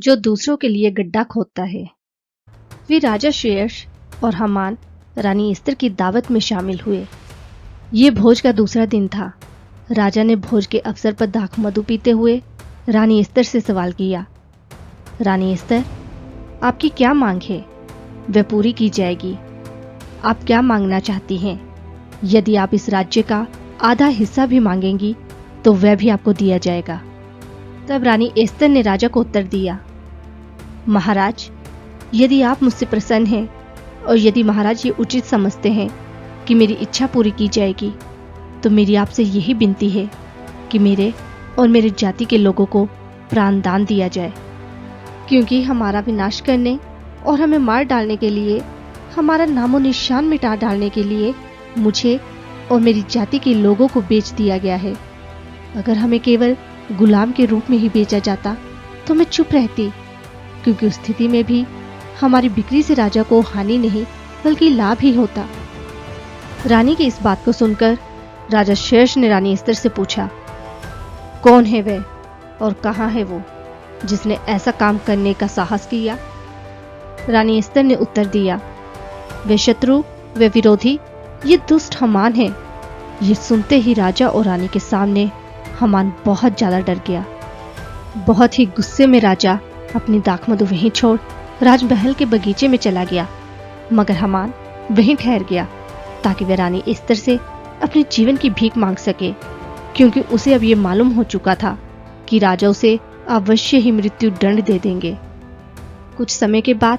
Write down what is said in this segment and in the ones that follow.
जो दूसरों के लिए गड्ढा खोदता है। फिर राजा श्रेयस और हामान रानी एस्तर की दावत में शामिल हुए। ये भोज का दूसरा दिन था। राजा ने भोज के अवसर पर दाख मधु पीते हुए रानी एस्तर से सवाल किया, रानी एस्तर, आपकी क्या मांग है? वह पूरी की जाएगी। आप क्या मांगना चाहती हैं? यदि आप इस राज्य का आधा हिस्सा भी मांगेंगी तो वह भी आपको दिया जाएगा। तब रानी एस्तर ने राजा को उत्तर दिया, महाराज, यदि आप मुझसे प्रसन्न हैं और यदि महाराज ये उचित समझते हैं कि मेरी इच्छा पूरी की जाएगी, तो मेरी आपसे यही विनती है कि मेरे और मेरे जाति के लोगों को प्राण दान दिया जाए, क्योंकि हमारा विनाश करने और हमें मार डालने के लिए, हमारा नामो निशान मिटा डालने के लिए मुझे और मेरी जाति के लोगों को बेच दिया गया है। अगर हमें केवल गुलाम के रूप में ही बेचा जाता तो मैं चुप रहती, क्योंकि उस स्थिति में भी हमारी बिक्री से राजा को हानि नहीं बल्कि लाभ ही होता। रानी की इस बात को सुनकर राजा श्रेयस ने रानी एस्तर से पूछा, कौन है वह और कहाँ है वो जिसने ऐसा काम करने का साहस किया? रानी एस्तर ने उत्तर दिया, वे शत्रु, वे विरोधी, ये दुष्ट हामान है। ये सुनते ही राजा और रानी के सामने हामान बहुत ज्यादा डर गया। बहुत ही गुस्से में राजा अपनी दाख मधु वहीं छोड़ राजमहल के बगीचे में चला गया, मगर हामान वहीं ठहर गया ताकि वह रानी एस्तर से अपने जीवन की भीख मांग सके, क्योंकि उसे अब ये मालूम हो चुका था कि राजा उसे अवश्य ही मृत्यु दंड दे देंगे। कुछ समय के बाद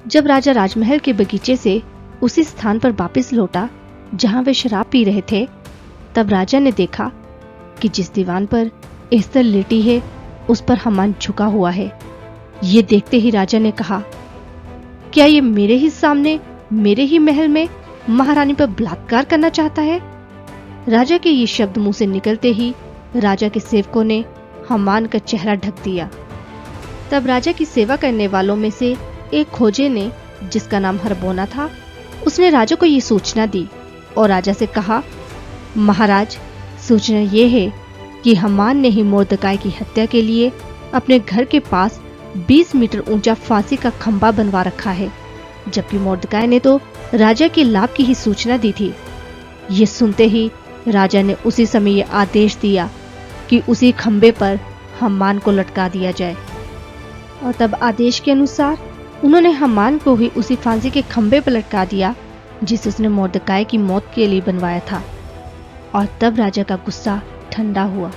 जब राजा राजमहल के बगीचे से उसी स्थान पर वापस लौटा जहां वे शराब पी रहे थे, तब राजा ने देखा कि जिस दीवान पर एस्तर लेटी है उस पर हामान झुका हुआ है। ये देखते ही राजा ने कहा, क्या ये मेरे ही सामने, मेरे ही महल में महारानी पर बलात्कार करना चाहता है? राजा के ये शब्द मुंह से निकलते ही राजा के सेवकों ने हामान का चेहरा ढक दिया। तब राजा की सेवा करने वालों में से एक खोजे ने, जिसका नाम हरबोना था, उसने राजा को ये सूचना दी और राजा से कहा, महाराज, सूचना ये है कि हामान ने ही मोर्दकाई की हत्या के लिए अपने घर के पास 20 मीटर ऊंचा फांसी का खंभा बनवा रखा है, जबकि मोर्दकाई ने तो राजा के लाभ की ही सूचना दी थी। ये सुनते ही राजा ने उसी समय ये आदेश दिया कि उसी खंभे पर हामान को लटका दिया जाए। और तब आदेश के अनुसार उन्होंने हामान को ही उसी फांसी के खंभे पर लटका दिया जिसे उसने मोर्दकाई की मौत के लिए बनवाया था। और तब राजा का गुस्सा ठंडा हुआ।